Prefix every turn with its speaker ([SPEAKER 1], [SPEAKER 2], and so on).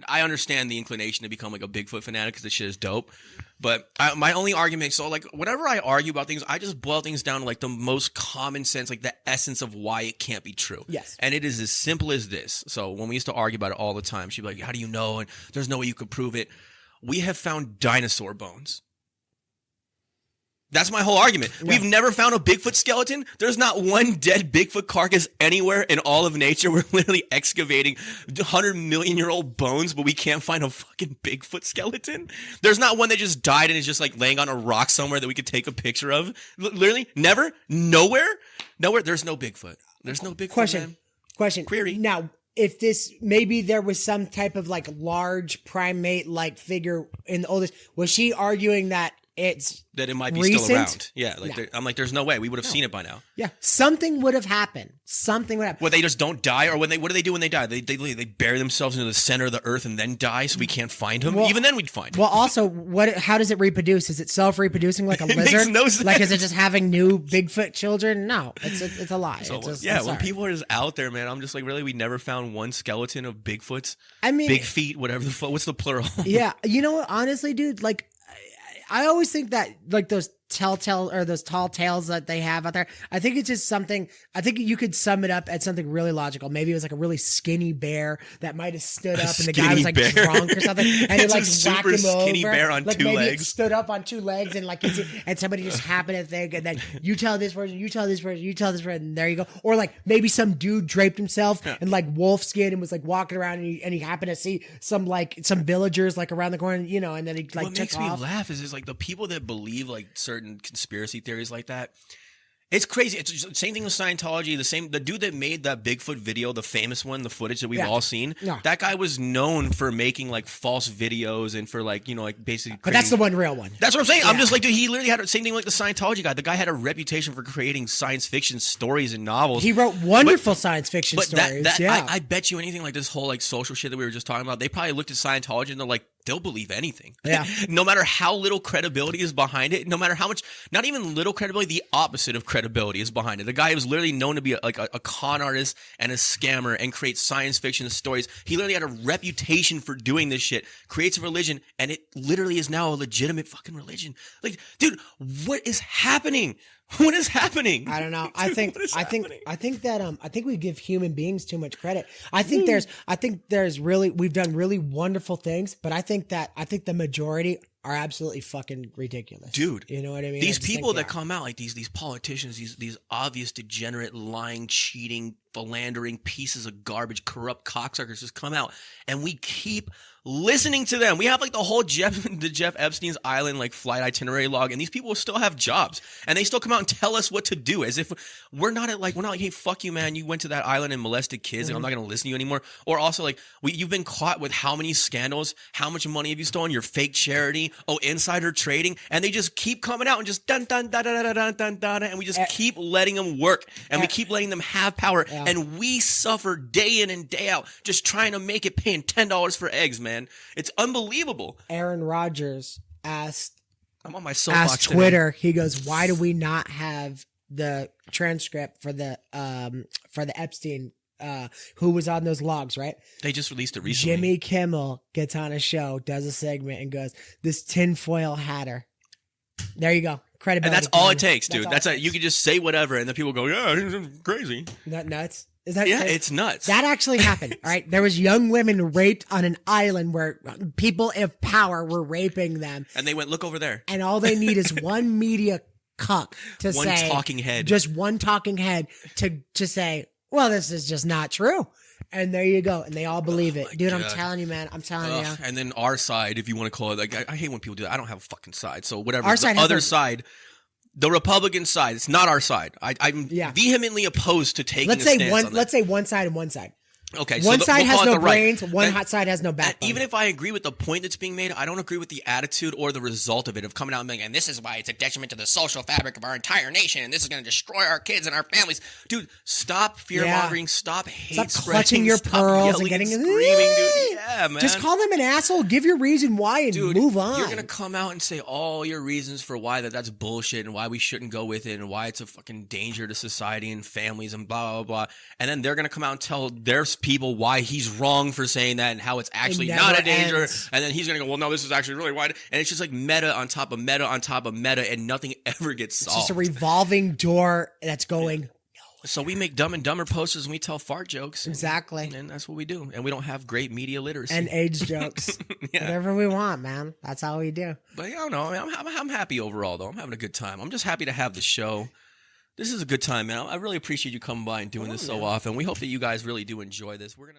[SPEAKER 1] I understand the inclination to become like a Bigfoot fanatic because this shit is dope. But my only argument, so like whenever I argue about things, I just boil things down to like the most common sense, like the essence of why it can't be true.
[SPEAKER 2] Yes.
[SPEAKER 1] And it is as simple as this. So when we used to argue about it all the time, she'd be like, how do you know? And there's no way you could prove it. We have found dinosaur bones. That's my whole argument. Yeah. We've never found a Bigfoot skeleton. There's not one dead Bigfoot carcass anywhere in all of nature. We're literally excavating 100-million-year-old bones, but we can't find a fucking Bigfoot skeleton. There's not one that just died and is just like laying on a rock somewhere that we could take a picture of. Literally, never, nowhere. There's no Bigfoot. There's no Bigfoot.
[SPEAKER 2] Question.
[SPEAKER 1] Query.
[SPEAKER 2] Now, if this, maybe there was some type of like large primate like figure in the oldest, was she arguing that
[SPEAKER 1] that it might be
[SPEAKER 2] recent?
[SPEAKER 1] Still around. Yeah, like I'm like, there's no way we would have seen it by now.
[SPEAKER 2] Yeah, something would have happened. Well,
[SPEAKER 1] they just don't die, or what do they do when they die? They bury themselves into the center of the earth and then die, so we can't find them. Well, even then, we'd find them.
[SPEAKER 2] Well, also, how does it reproduce? Is it self-reproducing like a lizard?
[SPEAKER 1] Makes no sense.
[SPEAKER 2] Like, is it just having new Bigfoot children? No, it's a lie.
[SPEAKER 1] So, when people are just out there, man, I'm just like, really, we never found one skeleton of Bigfoots.
[SPEAKER 2] I mean,
[SPEAKER 1] big feet, whatever the fuck. What's the plural?
[SPEAKER 2] Yeah, you know what? Honestly, dude, like, I always think that like those tall tales that they have out there, I think it's just something, I think you could sum it up as something really logical. Maybe it was like a really skinny bear that might have stood up and the guy was like drunk or something and it like whacked him
[SPEAKER 1] skinny
[SPEAKER 2] over.
[SPEAKER 1] Bear on
[SPEAKER 2] like
[SPEAKER 1] two
[SPEAKER 2] maybe
[SPEAKER 1] legs.
[SPEAKER 2] It stood up on two legs and like and somebody just happened to think, and then you tell this person, you tell this person, you tell this person, and there you go. Or like maybe some dude draped himself in like wolf skin and was like walking around and he happened to see some villagers like around the corner, you know, and then he like
[SPEAKER 1] what
[SPEAKER 2] took
[SPEAKER 1] makes
[SPEAKER 2] off.
[SPEAKER 1] me laugh is like the people that believe like certain conspiracy theories like that. It's crazy. It's the same thing with Scientology. The dude that made that Bigfoot video, the famous one, the footage that we've all seen. Yeah. That guy was known for making like false videos and for like, you know, like basically.
[SPEAKER 2] But that's the one real one.
[SPEAKER 1] That's what I'm saying. Yeah. I'm just like, dude, he literally had the same thing like the Scientology guy. The guy had a reputation for creating science fiction stories and novels.
[SPEAKER 2] He wrote wonderful science fiction stories.
[SPEAKER 1] I bet you anything like this whole like social shit that we were just talking about, they probably looked at Scientology and they're like, they'll believe anything.
[SPEAKER 2] Yeah.
[SPEAKER 1] No matter how little credibility is behind it, no matter how much, not even little credibility, the opposite of credibility is behind it. The guy was literally known to be a con artist and a scammer and create science fiction stories. He literally had a reputation for doing this shit, creates a religion, and it literally is now a legitimate fucking religion. Like, dude, what is happening? What is happening?
[SPEAKER 2] I don't know. I think we give human beings too much credit. I think there's really, we've done really wonderful things, but I think the majority are absolutely fucking ridiculous.
[SPEAKER 1] Dude.
[SPEAKER 2] You know what I mean?
[SPEAKER 1] These people that come out like these politicians, these obvious degenerate, lying, cheating, philandering pieces of garbage, corrupt cocksuckers just come out and we keep listening to them. We have like the Jeff Epstein's Island like flight itinerary log, and these people still have jobs and they still come out and tell us what to do as if we're not like, hey, fuck you, man. You went to that island and molested kids and I'm not going to listen to you anymore. Or also like you've been caught with how many scandals, how much money have you stolen, your fake charity, insider trading, and they just keep coming out and just dun dun dun dun dun dun dun, and we just keep letting them work and we keep letting them have power and we suffer day in and day out just trying to make it, paying $10 for eggs, man. It's unbelievable.
[SPEAKER 2] Aaron Rodgers asked,
[SPEAKER 1] I'm on my soapbox
[SPEAKER 2] asked Twitter, today. He goes, why do we not have the transcript for the Epstein who was on those logs, right?
[SPEAKER 1] They just released it recently.
[SPEAKER 2] Jimmy Kimmel gets on a show, does a segment, and goes, this tinfoil hatter. There you go. Credibility.
[SPEAKER 1] And that's all it takes, dude. You can just say whatever, and then people go, yeah, it's crazy.
[SPEAKER 2] Isn't that nuts? Is that
[SPEAKER 1] it's nuts.
[SPEAKER 2] That actually happened. All right. There was young women raped on an island where people of power were raping them.
[SPEAKER 1] And they went, look over there.
[SPEAKER 2] And all they need is one media cuck to say.
[SPEAKER 1] One talking head.
[SPEAKER 2] Just one talking head to say, well, this is just not true. And there you go. And they all believe it. Dude, God. I'm telling you, man. I'm telling you.
[SPEAKER 1] And then our side, if you want to call it, like, I hate when people do that. I don't have a fucking side. So whatever.
[SPEAKER 2] Our side,
[SPEAKER 1] the other side. The Republican side, it's not our side. I'm vehemently opposed to taking a stance on that.
[SPEAKER 2] Let's say one side and one side.
[SPEAKER 1] Okay,
[SPEAKER 2] one side has no brains,
[SPEAKER 1] right.
[SPEAKER 2] one hot side has no backbone.
[SPEAKER 1] Even if I agree with the point that's being made, I don't agree with the attitude or the result of it, of coming out and being, and this is why it's a detriment to the social fabric of our entire nation, and this is going to destroy our kids and our families. Dude, stop fear-mongering, stop hate
[SPEAKER 2] stop clutching your pearls and getting
[SPEAKER 1] screaming, dude. Yeah, man.
[SPEAKER 2] Just call them an asshole, give your reason why, and move on.
[SPEAKER 1] You're going to come out and say all your reasons for why that's bullshit and why we shouldn't go with it and why it's a fucking danger to society and families and blah, blah, blah. And then they're going to come out and tell their people why he's wrong for saying that and how it's actually
[SPEAKER 2] It
[SPEAKER 1] not
[SPEAKER 2] never
[SPEAKER 1] a danger.
[SPEAKER 2] ends.
[SPEAKER 1] And then he's going to go, well, no, this is actually really wide. And it's just like meta on top of meta on top of meta, and nothing ever gets
[SPEAKER 2] It's
[SPEAKER 1] solved.
[SPEAKER 2] just a revolving door that's going.
[SPEAKER 1] So we make Dumb and Dumber posters and we tell fart jokes.
[SPEAKER 2] Exactly.
[SPEAKER 1] And that's what we do. And we don't have great media literacy.
[SPEAKER 2] And AIDS jokes.
[SPEAKER 1] Yeah.
[SPEAKER 2] Whatever we want, man. That's how we do.
[SPEAKER 1] But I don't know. I mean, I'm happy overall, though. I'm having a good time. I'm just happy to have the show. This is a good time, man. I really appreciate you coming by and doing this so often. We hope that you guys really do enjoy this. We're gonna.